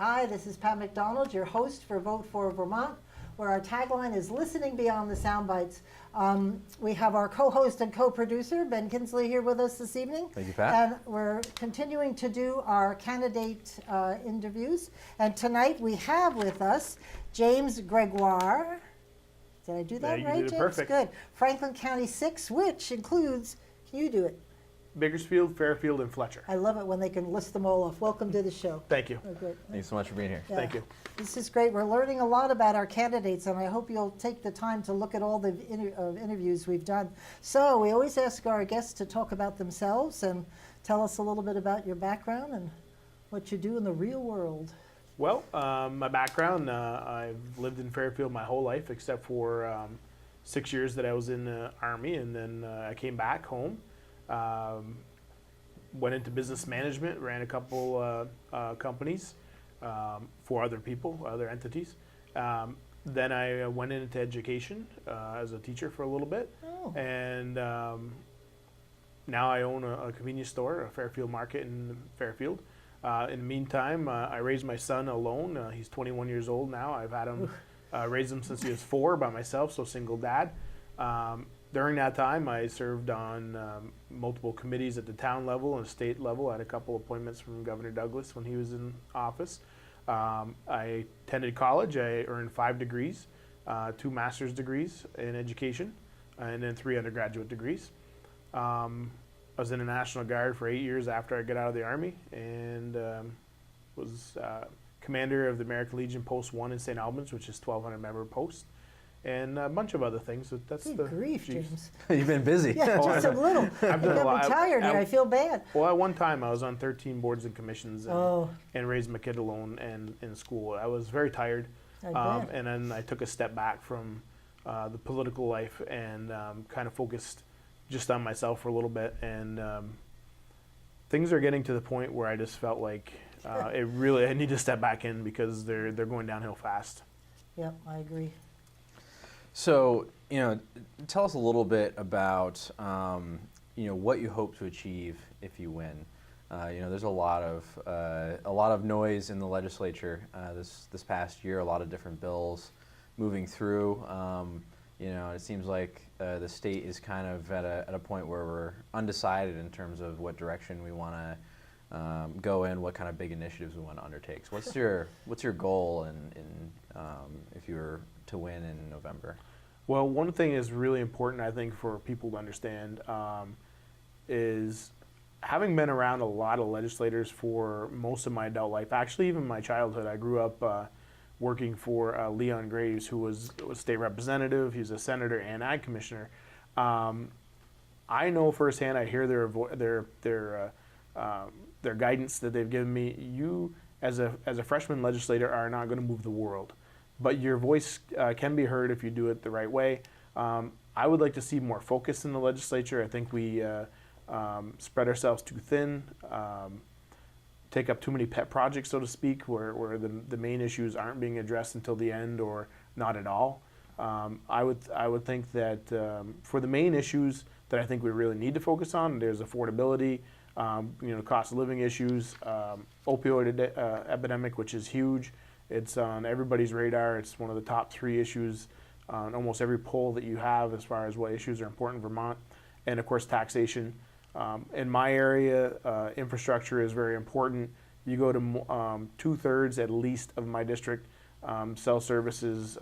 Hi, this is Pat McDonald, your host for Vote for Vermont, where our tagline is listening beyond the sound bites. We have our co-host and co-producer, Ben Kinsley, here with us this evening. Thank you, Pat. And we're continuing to do our candidate interviews. And tonight we have with us James Gregoire. Did I do that you right, did it James? perfect. Good. Franklin-6, which includes, can you do it? Bakersfield, Fairfield, and Fletcher. I love it when they can list them all off. Welcome to the show. Thank you. Oh, good. Thanks so much for being here. Yeah. Thank you. This is great. We're learning a lot about our candidates, and I hope you'll take the time to look at all the interviews we've done. So we always ask our guests to talk about themselves and tell us a little bit about your background and what you do in the real world. Well, my background, I've lived in Fairfield my whole life except for 6 years that I was in the Army, and then I came back home. Went into business management, ran a couple companies for other people, other entities. Then I went into education as a teacher for a little bit. Oh. And now I own a convenience store, a Fairfield Market in Fairfield. In the meantime, I raised my son alone. He's 21 years old now. I've had him, raised him since he was 4 by myself, so single dad. During that time, I served on multiple committees at the town level and state level. I had a couple appointments from Governor Douglas when he was in office. I attended college. I earned 5 degrees, 2 master's degrees in education, and then 3 undergraduate degrees. I was in the National Guard for 8 years after I got out of the Army, and was commander of the American Legion Post 1 in St. Albans, which is 1,200 member post. And a bunch of other things. That's Good the grief, chiefs. James. You've been busy. Yeah, just a little. I've done a I'm lot. tired here. I feel bad. Well, at one time I was on 13 boards and commissions and, Oh. and raised my kid alone and in school. I was very tired, I bet. and then I took a step back from the political life and kind of focused just on myself for a little bit. And things are getting to the point where I just felt like I need to step back in because they're going downhill fast. Yep, I agree. So, tell us a little bit about, what you hope to achieve if you win. There's a lot of noise in the legislature this past year. A lot of different bills moving through. It seems like the state is kind of at a point where we're undecided in terms of what direction we want to go in, what kind of big initiatives we want to undertake. So, what's your goal in if you were to win in November? Well, one thing is really important, I think, for people to understand is having been around a lot of legislators for most of my adult life, actually even my childhood. I grew up working for Leon Graves, who was a state representative. He's a senator and ag commissioner. I know firsthand. I hear their guidance that they've given me. You, as a freshman legislator, are not going to move the world, but your voice can be heard if you do it the right way. I would like to see more focus in the legislature. I think we spread ourselves too thin, take up too many pet projects, so to speak, where the main issues aren't being addressed until the end or not at all. I would think that for the main issues that I think we really need to focus on, there's affordability, cost of living issues, opioid epidemic, which is huge. It's on everybody's radar. It's one of the top 3 issues on almost every poll that you have as far as what issues are important in Vermont. And of course, taxation. In my area, infrastructure is very important. You go to 2/3 at least of my district, cell services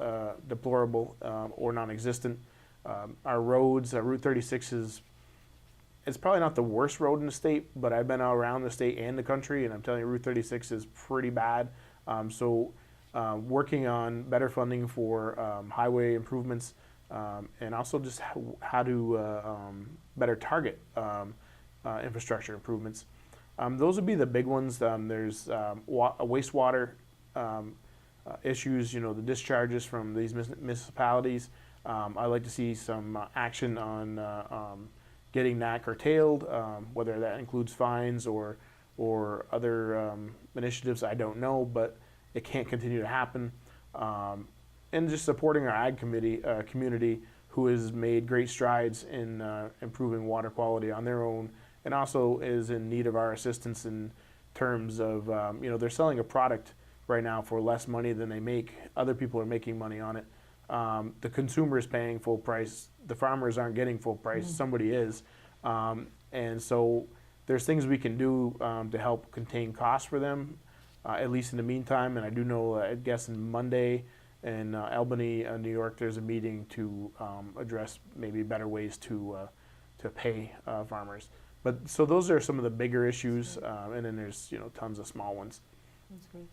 deplorable or non-existent. Our roads, Route 36 it's probably not the worst road in the state, but I've been around the state and the country, and I'm telling you, Route 36 is pretty bad. Working on better funding for highway improvements and also just how to better target infrastructure improvements. Those would be the big ones. There's wastewater issues, the discharges from these municipalities. I'd like to see some action on getting that curtailed, whether that includes fines or other initiatives, I don't know, but it can't continue to happen. And just supporting our ag community, who has made great strides in improving water quality on their own, and also is in need of our assistance in terms of, they're selling a product right now for less money than they make. Other people are making money on it. The consumer is paying full price. The farmers aren't getting full price. Somebody is. And so there's things we can do to help contain costs for them, at least in the meantime. And I do know, I guess on Monday in Albany, New York, there's a meeting to address maybe better ways to pay farmers. But so those are some of the bigger issues, and then there's tons of small ones. That's great.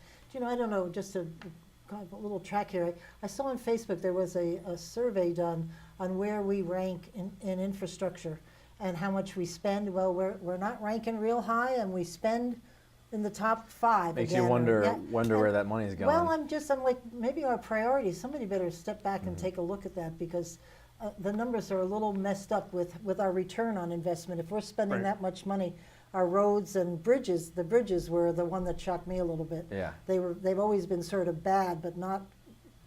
I don't know, just a kind of a little track here. I saw on Facebook there was a survey done on where we rank in infrastructure and how much we spend. Well, we're not ranking real high, and we spend in the top 5. Makes again, you wonder and, where that money's going. Well, I'm like, maybe our priorities, somebody better step back and take a look at that, because the numbers are a little messed up with our return on investment. If we're spending Right. that much money, our roads and bridges, the bridges were the one that shocked me a little bit. Yeah. They've always been sort of bad, but not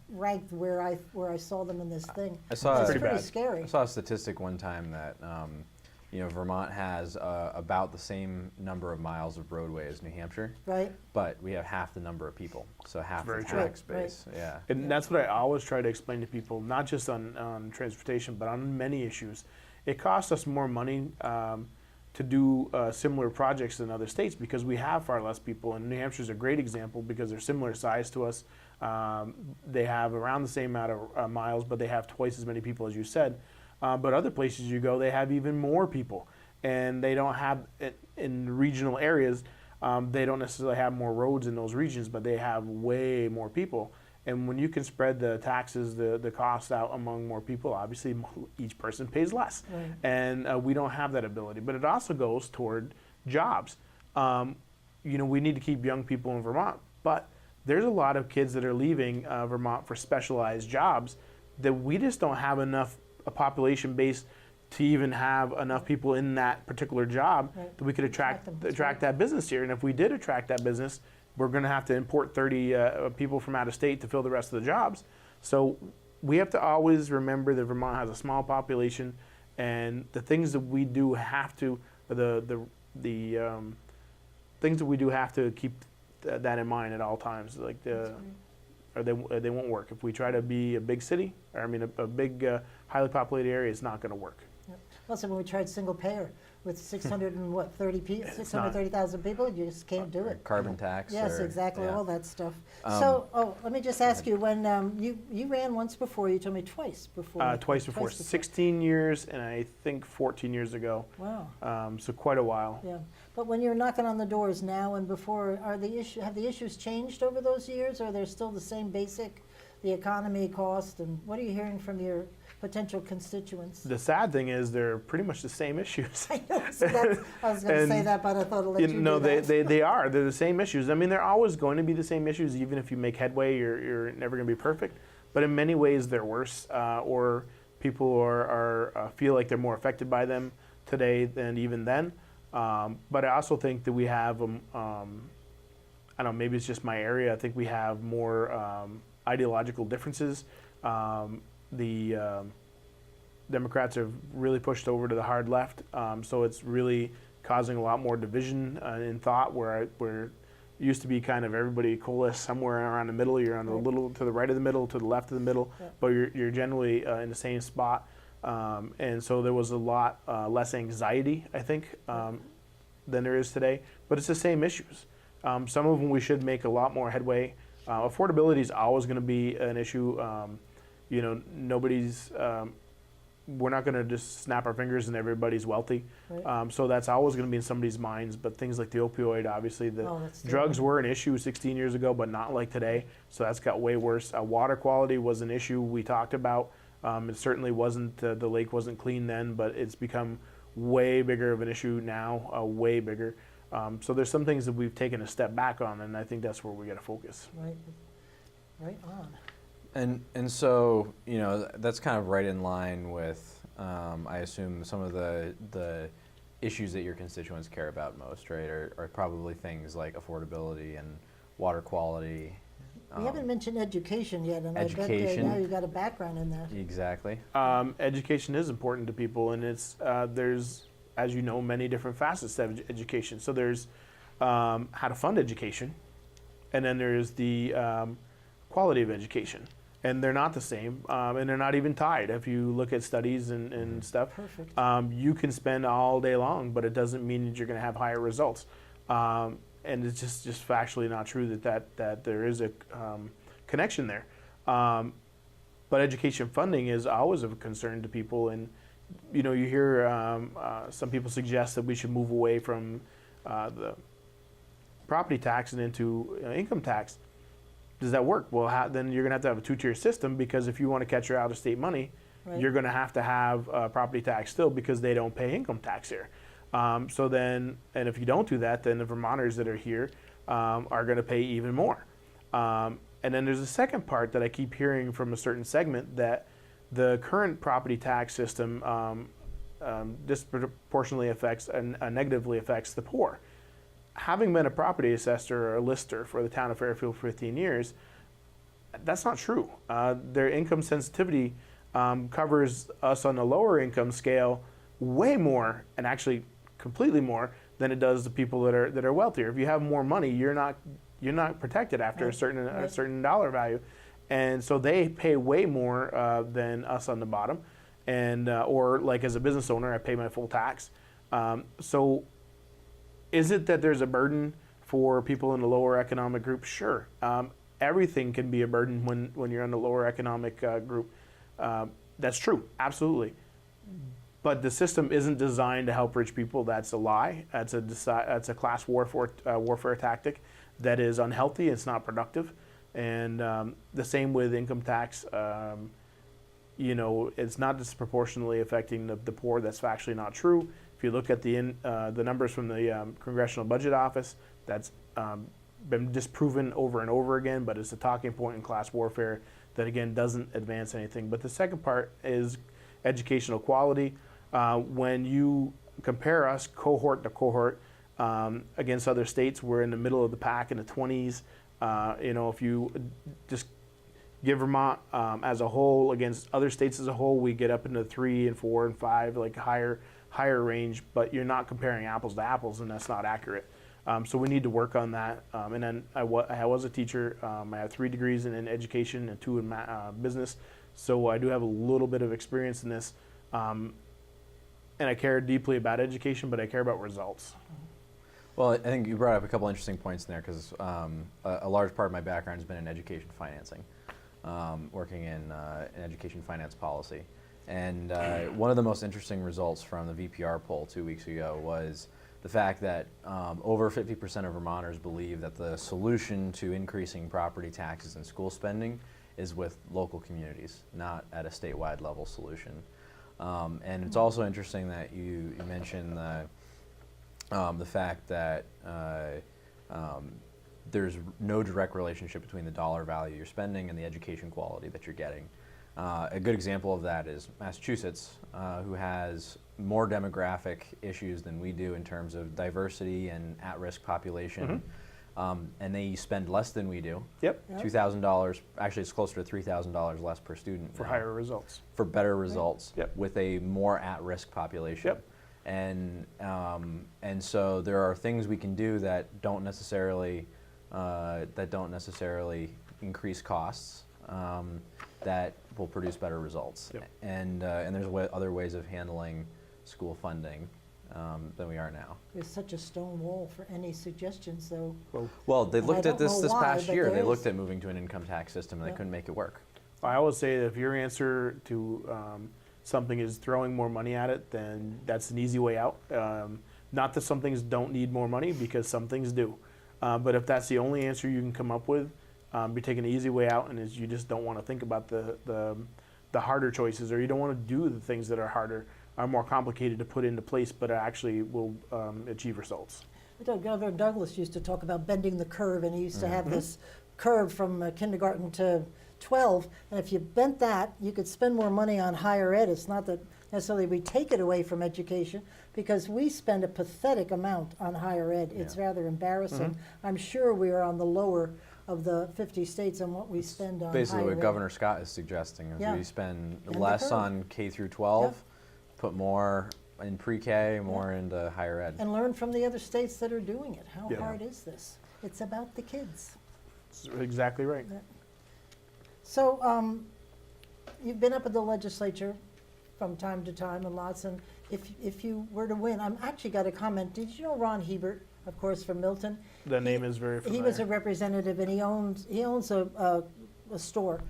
ranked where I saw them in this thing. I saw It's Pretty pretty bad. scary. I saw a statistic one time that Vermont has about the same number of miles of roadway as New Hampshire, Right? but we have half the number of people, so half the Very true. tax Right, right. base. Yeah. And that's what I always try to explain to people, not just on transportation, but on many issues. It costs us more money to do similar projects in other states because we have far less people. And New Hampshire's a great example because they're similar size to us. They have around the same amount of miles, but they have twice as many people as you said. But other places you go, they have even more people. And they don't have, in regional areas, they don't necessarily have more roads in those regions, but they have way more people. And when you can spread the taxes, the cost out among more people, obviously each person pays less. Right. And we don't have that ability. But it also goes toward jobs. We need to keep young people in Vermont, but there's a lot of kids that are leaving Vermont for specialized jobs that we just don't have enough a population base to even have enough people in that particular job Right. that we could Attract them. That's attract that business here. And if we did attract that business, we're going to have to import 30 people from out of state to fill the rest of the jobs. So we have to always remember that Vermont has a small population, and the things that we do have to things that we do have to keep that in mind at all times. Like or they won't work. If we try to be a big city, or a big highly populated area, it's not going to work. Also, when we tried single payer with 630,000 people, you just can't do it. Carbon tax. Yes, or- exactly, yeah. all that stuff. Um, Let me just ask you, when you ran once before, you told me twice before. Twice before, 16 years, and I think 14 years ago. Wow, So quite a while. yeah. But when you're knocking on the doors now and before, have the issues changed over those years, or are they still the same basic, the economy, cost, and what are you hearing from your potential constituents? The sad thing is they're pretty much the same issues. I know, so I was going to say And, that, but I thought I'd let you do No, that. they are. They're the same issues. I mean, they're always going to be the same issues. Even if you make headway, you're never going to be perfect. But in many ways, they're worse, or people are feel like they're more affected by them today than even then. But I also think that we have, I don't know, maybe it's just my area. I think we have more ideological differences. The Democrats have really pushed over to the hard left, so it's really causing a lot more division in thought. Where it used to be kind of everybody coalesce somewhere around the middle. You're on a little to the right of the middle, to the left of the middle, but you're generally in the same spot. And so there was a lot less anxiety, I think, than there is today. But it's the same issues. Some of them we should make a lot more headway. Affordability is always going to be an issue. Nobody's. We're not going to just snap our fingers and everybody's wealthy. Right. So that's always going to be in somebody's minds. But things like the opioid, obviously, That's drugs terrible. were an issue 16 years ago, but not like today. So that's got way worse. Water quality was an issue we talked about. It certainly wasn't, the lake wasn't clean then, but it's become way bigger of an issue now, way bigger. So there's some things that we've taken a step back on, and I think that's where we got to focus. Right on. And so, that's kind of right in line with, I assume, some of the issues that your constituents care about most, right, are probably things like affordability and water quality. We haven't mentioned education yet, and I Education. bet now you've got a background in that. Exactly. Education is important to people, and it's there's, as you know, many different facets of education. So there's how to fund education, and then there's the quality of education. And they're not the same, and they're not even tied. If you look at studies and stuff, Perfect. you can spend all day long, but it doesn't mean that you're going to have higher results. And it's just factually not true that there is a connection there. But education funding is always of concern to people, and you hear some people suggest that we should move away from the property tax and into income tax. Does that work? Well, then you're going to have a two-tier system, because if you want to catch your out-of-state money, Right. you're going to have property tax still, because they don't pay income tax here. So then, and if you don't do that, then the Vermonters that are here are going to pay even more. And then there's a second part that I keep hearing from a certain segment, that the current property tax system disproportionately affects and negatively affects the poor. Having been a property assessor or a lister for the town of Fairfield for 15 years, that's not true. Their income sensitivity covers us on the lower income scale way more, and actually completely more, than it does the people that are wealthier. If you have more money, you're not protected after a certain dollar value, and so they pay way more than us on the bottom. And or like as a business owner, I pay my full tax. So is it that there's a burden for people in the lower economic group? Sure. Everything can be a burden when you're in the lower economic group. That's true, absolutely. But the system isn't designed to help rich people. That's a lie. That's a class warfare tactic that is unhealthy. It's not productive. And the same with income tax. It's not disproportionately affecting the poor. That's actually not true. If you look at the numbers from the Congressional Budget Office, that's been disproven over and over again, but it's a talking point in class warfare that, again, doesn't advance anything. But the second part is educational quality. When you compare us cohort to cohort against other states, we're in the middle of the pack in the 20s. If you just give Vermont as a whole against other states as a whole, we get up into 3 and 4 and 5, like higher range, but you're not comparing apples to apples, and that's not accurate. So we need to work on that. And then I was a teacher. I have 3 degrees in education and 2 in business, so I do have a little bit of experience in this. And I care deeply about education, but I care about results. Well, I think you brought up a couple interesting points in there, because a large part of my background has been in education financing, working in education finance policy. And one of the most interesting results from the VPR poll 2 weeks ago was the fact that over 50% of Vermonters believe that the solution to increasing property taxes and school spending is with local communities, not at a statewide level solution. And it's also interesting that you mentioned the fact that there's no direct relationship between the dollar value you're spending and the education quality that you're getting. A good example of that is Massachusetts, who has more demographic issues than we do in terms of diversity and at-risk population, and they spend less than we do. Yep. $2,000, actually it's closer to $3,000 less per student. For higher results. For better results, Yep. with a more at-risk population. Yep. And so there are things we can do that don't necessarily increase costs, that will produce better results. Yep. And there's other ways of handling school funding than we are now. There's such a stone wall for any suggestions, though. Well, they And looked I at don't this know why, past but year. there They is. looked at moving to an income tax system, and they couldn't make it work. I always say that if your answer to something is throwing more money at it, then that's an easy way out. Not that some things don't need more money, because some things do. But if that's the only answer you can come up with, you're taking the easy way out, and you just don't want to think about the harder choices, or you don't want to do the things that are more complicated to put into place, but actually will achieve results. Governor Douglas used to talk about bending the curve, and he used to have this curve from kindergarten to 12, and if you bent that, you could spend more money on higher ed. It's not that necessarily we take it away from education, because we spend a pathetic amount on higher ed. It's rather embarrassing. I'm sure we are on the lower of the 50 states on what we spend on Basically, higher what ed. Governor Scott is suggesting is Yeah. we spend And the less curve. on K through 12, put more in pre-K, more into higher ed. And learn from the other states that are doing it. How Yeah. hard is this? It's about the kids. That's exactly right. So you've been up at the legislature from time to time and lots, and if you were to win, I'm actually got a comment. Did you know Ron Hebert, of course, from Milton? The name is very familiar. He was a representative, and he owns a store,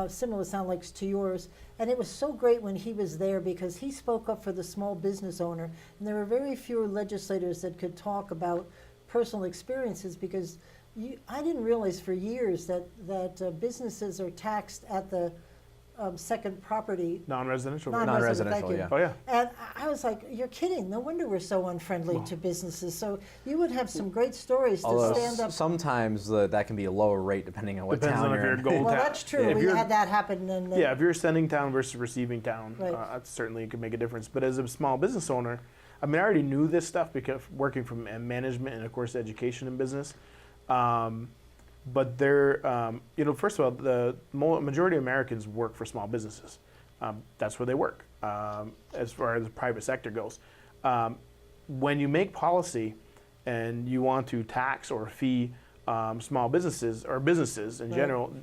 similar sound like to yours. And it was so great when he was there because he spoke up for the small business owner. And there were very few legislators that could talk about personal experiences because I didn't realize for years that businesses are taxed at the second property. Non-residential. Non-residential, thank you. yeah. Oh, yeah. And I was like, you're kidding. No wonder we're so unfriendly to businesses. So you would have some great stories to Although stand up. sometimes that can be a lower rate depending on what Depends town on if you're you're in. gold Well, town. that's true. If We you're- had that happen. And Yeah, if you're sending town versus receiving town, Right. That certainly could make a difference. But as a small business owner, I mean, I already knew this stuff because working from management and, of course, education and business. But first of all, the majority of Americans work for small businesses. That's where they work, as far as the private sector goes. When you make policy and you want to tax or fee small businesses or businesses in Right. general,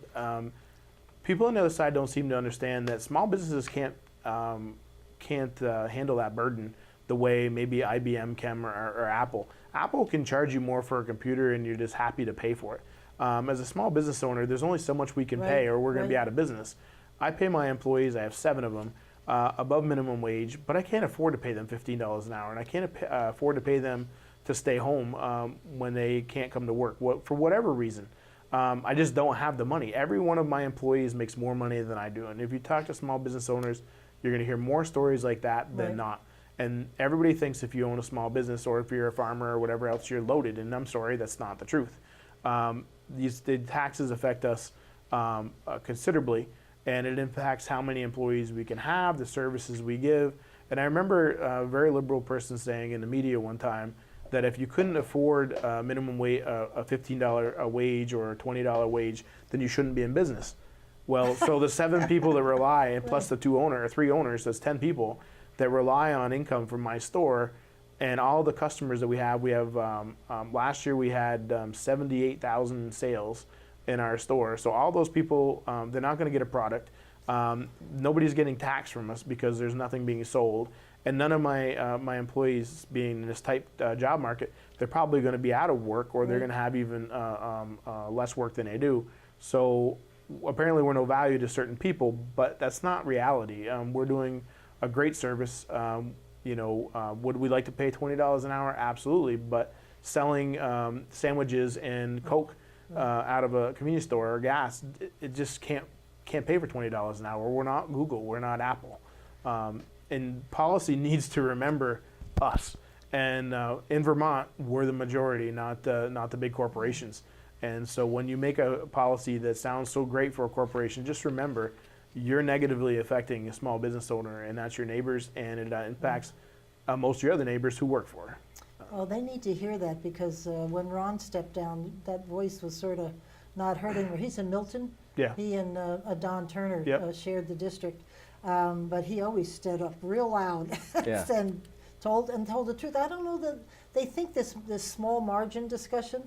people on the other side don't seem to understand that small businesses can't handle that burden the way maybe IBM can or Apple. Apple can charge you more for a computer and you're just happy to pay for it. As a small business owner, there's only so much we can pay or we're going to be right. out of business. I pay my employees, I have 7 of them, above minimum wage, but I can't afford to pay them $15 an hour, and I can't afford to pay them to stay home when they can't come to work for whatever reason. I just don't have the money. Every one of my employees makes more money than I do, and if you talk to small business owners, you're going to hear more stories like that than Right. not. And everybody thinks if you own a small business or if you're a farmer or whatever else, you're loaded, and I'm sorry, that's not the truth. The taxes affect us considerably, and it impacts how many employees we can have, the services we give. And I remember a very liberal person saying in the media one time that if you couldn't afford minimum wage, a $15 a wage or a $20 wage, then you shouldn't be in business. Well, so the 7 people that rely, and plus the 3 owners, that's 10 people that rely on income from my store, and all the customers that we have last year we had 78,000 sales in our store. So all those people, they're not going to get a product. Nobody's getting taxed from us because there's nothing being sold. And none of my employees, being in this type job market, they're probably going to be out of work, or they're going to have even less work than they do. So apparently we're no value to certain people, but that's not reality. We're doing a great service. Would we like to pay $20 an hour? Absolutely. But selling sandwiches and Coke out of a convenience store or gas, it just can't pay for $20 an hour. We're not Google. We're not Apple. And policy needs to remember us. And in Vermont, we're the majority, not the big corporations. And so when you make a policy that sounds so great for a corporation, just remember you're negatively affecting a small business owner, and that's your neighbors, and it impacts most of your other neighbors who work for her. Well, they need to hear that because when Ron stepped down, that voice was sort of not heard anymore. He's in Milton. Yeah. He and Don Turner Yep. shared the district, but he always stood up real loud Yeah. and told the truth. I don't know that they think this small margin discussion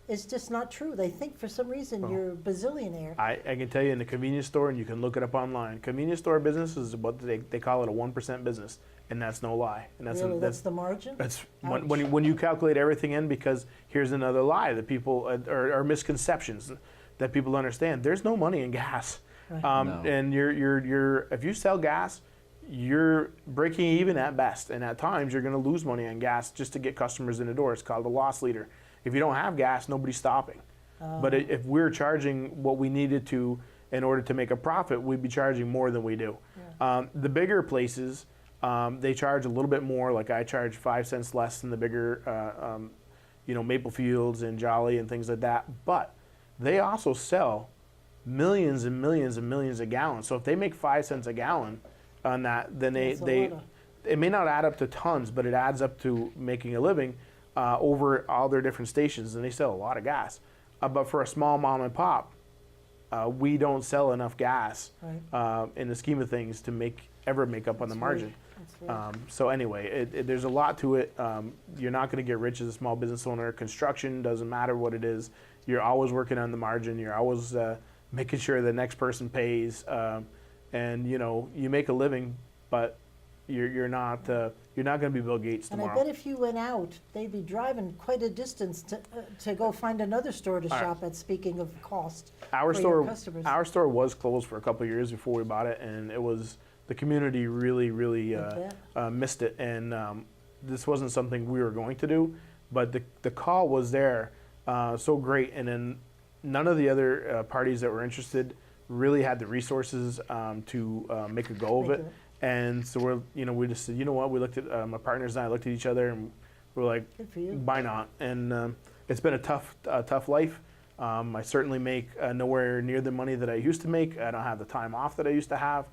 is just not true. They think for some reason you're a bazillionaire. I can tell you in the convenience store, and you can look it up online. Convenience store business is what they call it, a 1% business, and that's no lie. And That's the margin? That's Ouch. when you calculate everything in, because here's another lie that people or misconceptions that people understand. There's no money in gas, Right. No. and you're if you sell gas, you're breaking even at best, and at times you're going to lose money on gas just to get customers in the door. It's called a loss leader. If you don't have gas, nobody's stopping. But if we're charging what we needed to in order to make a profit, we'd be charging more than we do. The bigger places, they charge a little bit more. Like I charge 5 cents less than the bigger, Maple Fields and Jolly and things like that. But they also sell millions and millions and millions of gallons. So if they make 5 cents a gallon on that, then That's a they lot of- it may not add up to tons, but it adds up to making a living over all their different stations, and they sell a lot of gas. But for a small mom and pop, we don't sell enough gas Right. in the scheme of things to ever make up on the That's margin. That's right. So anyway, there's a lot to it. You're not going to get rich as a small business owner. Construction doesn't matter what it is. you're always working on the margin. You're always making sure the next person pays, and you make a living, but you're not going to be Bill Gates And I tomorrow. bet if you went out, they'd be driving quite a distance to go find another store to All right. shop at, speaking of cost Our for your store, customers. our store was closed for a couple of years before we bought it, and the community really, really bet. missed it. And this wasn't something we were going to do, but the call was there, so great. And then none of the other parties that were interested really had the resources to make a go of Make it. it. And so we just said, you know what? We looked at my partners and I looked at each other, and we're like, Good for you. why not? And it's been a tough life. I certainly make nowhere near the money that I used to make. I don't have the time off that I used to have.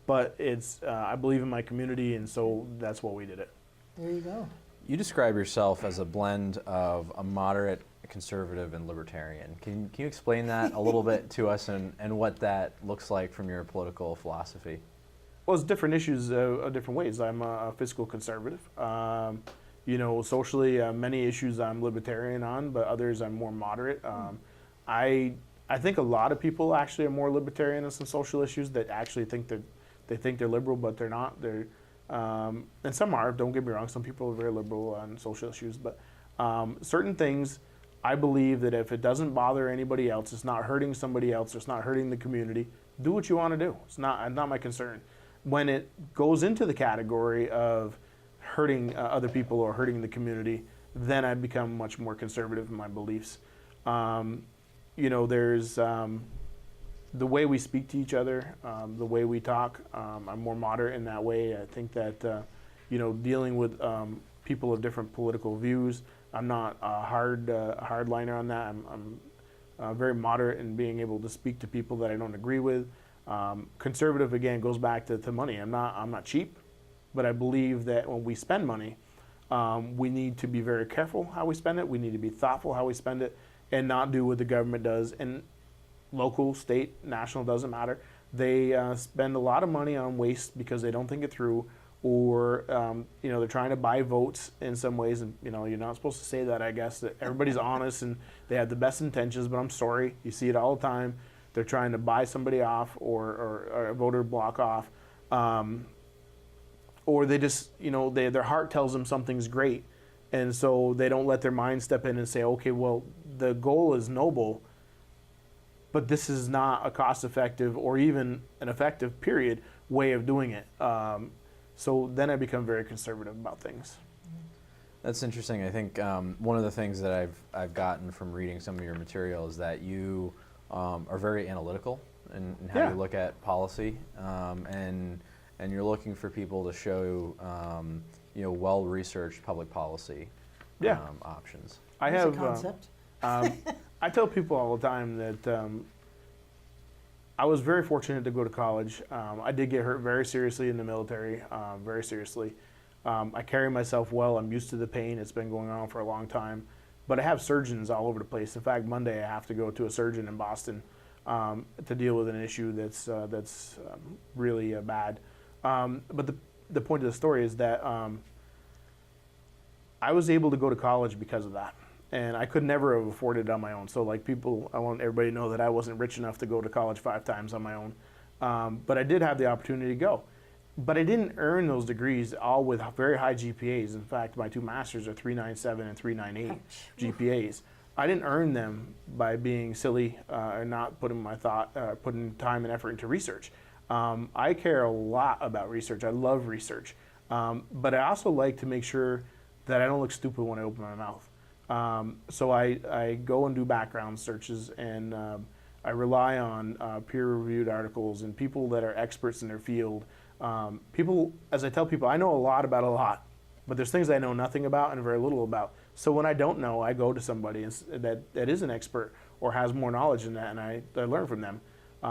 But I believe in my community, and so that's why we did it. There you go. You describe yourself as a blend of a moderate, conservative, and libertarian. Can you explain that a little bit to us and what that looks like from your political philosophy? Well, it's different issues, different ways. I'm a fiscal conservative. Socially, many issues I'm libertarian on, but others I'm more moderate. I think a lot of people actually are more libertarian on some social issues that actually think they're liberal, but they're not. And some are. Don't get me wrong. Some people are very liberal on social issues, but certain things, I believe that if it doesn't bother anybody else, it's not hurting somebody else, it's not hurting the community. Do what you want to do. It's not my concern. When it goes into the category of hurting other people or hurting the community, then I become much more conservative in my beliefs. There's the way we speak to each other, the way we talk. I'm more moderate in that way. I think that dealing with people of different political views, I'm not a hardliner on that. I'm very moderate in being able to speak to people that I don't agree with. Conservative again goes back to money. I'm not cheap, but I believe that when we spend money, we need to be very careful how we spend it. We need to be thoughtful how we spend it, and not do what the government does. And local, state, national, doesn't matter. They spend a lot of money on waste because they don't think it through, or they're trying to buy votes in some ways. And you're not supposed to say that. I guess that everybody's honest and they have the best intentions, but I'm sorry, you see it all the time. They're trying to buy somebody off or a voter block off, or they just their heart tells them something's great, and so they don't let their mind step in and say, okay, well, the goal is noble, but this is not a cost-effective or even an effective way of doing it. So then I become very conservative about things. That's interesting. I think one of the things that I've gotten from reading some of your material is that you are very analytical in how you look at policy, and you're looking for people to show well-researched public policy options. I That's have a concept. I tell people all the time that I was very fortunate to go to college. I did get hurt very seriously in the military, very seriously. I carry myself well. I'm used to the pain. It's been going on for a long time. But I have surgeons all over the place. In fact, Monday I have to go to a surgeon in Boston to deal with an issue that's really bad. But the point of the story is that I was able to go to college because of that. And I could never have afforded it on my own. So I want everybody to know that I wasn't rich enough to go to college 5 times on my own. But I did have the opportunity to go. But I didn't earn those degrees all with very high GPAs. In fact, my 2 masters are 3.97 and 3.98 GPAs. I didn't earn them by being silly or not putting putting time and effort into research. I care a lot about research. I love research. But I also like to make sure that I don't look stupid when I open my mouth. So I go and do background searches, and I rely on peer-reviewed articles and people that are experts in their field. As I tell people, I know a lot about a lot, but there's things I know nothing about and very little about. So when I don't know, I go to somebody that is an expert or has more knowledge in that, and I learn from them.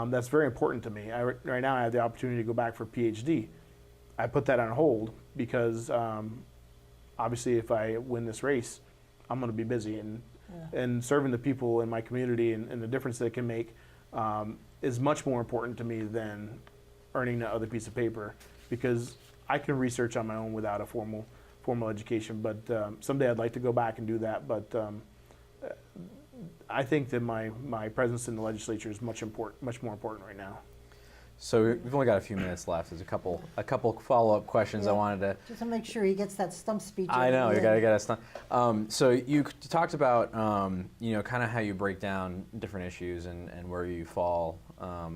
That's very important to me. Right now I have the opportunity to go back for a PhD. I put that on hold because obviously if I win this race, I'm going to be busy, and serving the people in my community and the difference that it can make is much more important to me than earning that other piece of paper, because I can research on my own without a formal education. But someday I'd like to go back and do that. But I think that my presence in the legislature is much more important right now. So we've only got a few minutes left. There's a couple follow-up questions I Yeah. wanted to. Just to make sure he gets that stump speech. I at know the you gotta end. get us done. So you talked about kind of how you break down different issues and where you fall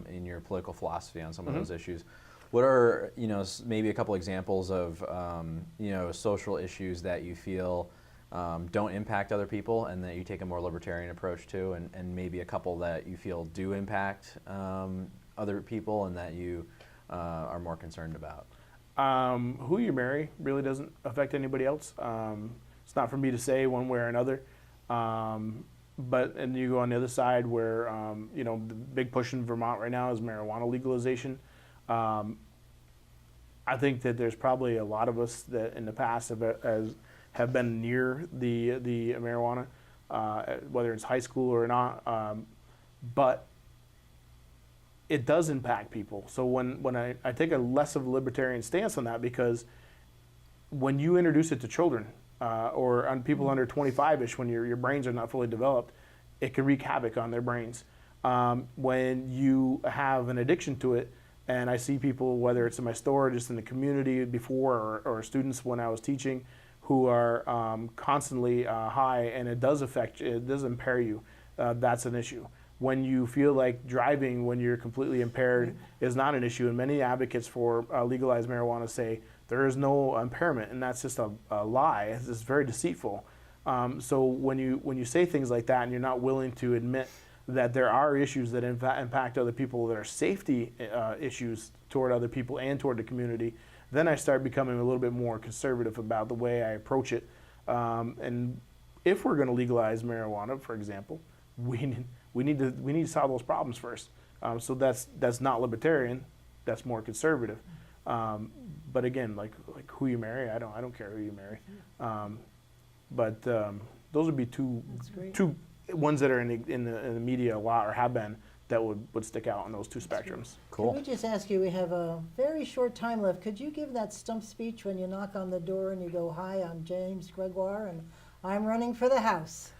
in your political philosophy on some of those issues. What are maybe a couple examples of social issues that you feel don't impact other people and that you take a more libertarian approach to, and maybe a couple that you feel do impact other people and that you are more concerned about? Who you marry really doesn't affect anybody else. It's not for me to say one way or another. But and you go on the other side where the big push in Vermont right now is marijuana legalization. I think that there's probably a lot of us that in the past have been near the marijuana, whether it's high school or not. But it does impact people. So when I take a less of a libertarian stance on that, because when you introduce it to children or on people under 25-ish, when your brains are not fully developed, it can wreak havoc on their brains. When you have an addiction to it, and I see people, whether it's in my store or just in the community before, or students when I was teaching, who are constantly high, and it does impair you, that's an issue. When you feel like driving when you're completely impaired is not an issue, and many advocates for legalized marijuana say there is no impairment, and that's just a lie. It's very deceitful. So when you say things like that and you're not willing to admit that there are issues that impact other people, that are safety issues toward other people and toward the community, then I start becoming a little bit more conservative about the way I approach it. And if we're going to legalize marijuana, for example, we need to solve those problems first. So that's not libertarian. That's more conservative. But again, like who you marry, I don't care who you marry. But those would be two ones that are in the media a lot, or have been, that would stick out on those two spectrums. Cool. Can we just ask you, we have a very short time left. Could you give that stump speech when you knock on the door and you go, "Hi, I'm James Gregoire, and I'm running for the House"?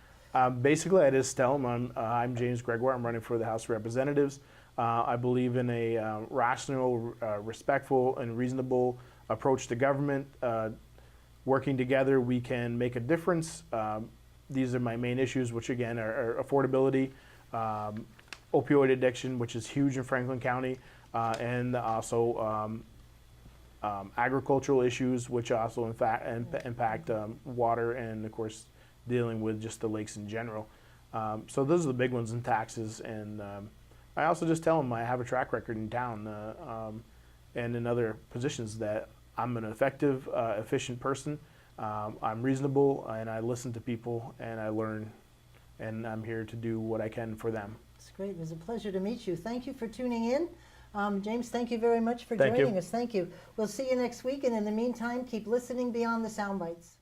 Basically, I just tell them I'm James Gregoire. I'm running for the House of Representatives. I believe in a rational, respectful, and reasonable approach to government. Working together, we can make a difference. These are my main issues, which again are affordability, opioid addiction, which is huge in Franklin County, and also agricultural issues, which also impact water, and of course dealing with just the lakes in general. So those are the big ones, in taxes. And I also just tell them I have a track record in town and in other positions that I'm an effective, efficient person. I'm reasonable, and I listen to people, and I learn, and I'm here to do what I can for them. It's great. It was a pleasure to meet you. Thank you for tuning in. James, thank you very much for Thank you. joining us. Thank you. We'll see you next week, and in the meantime, keep listening beyond the sound bites.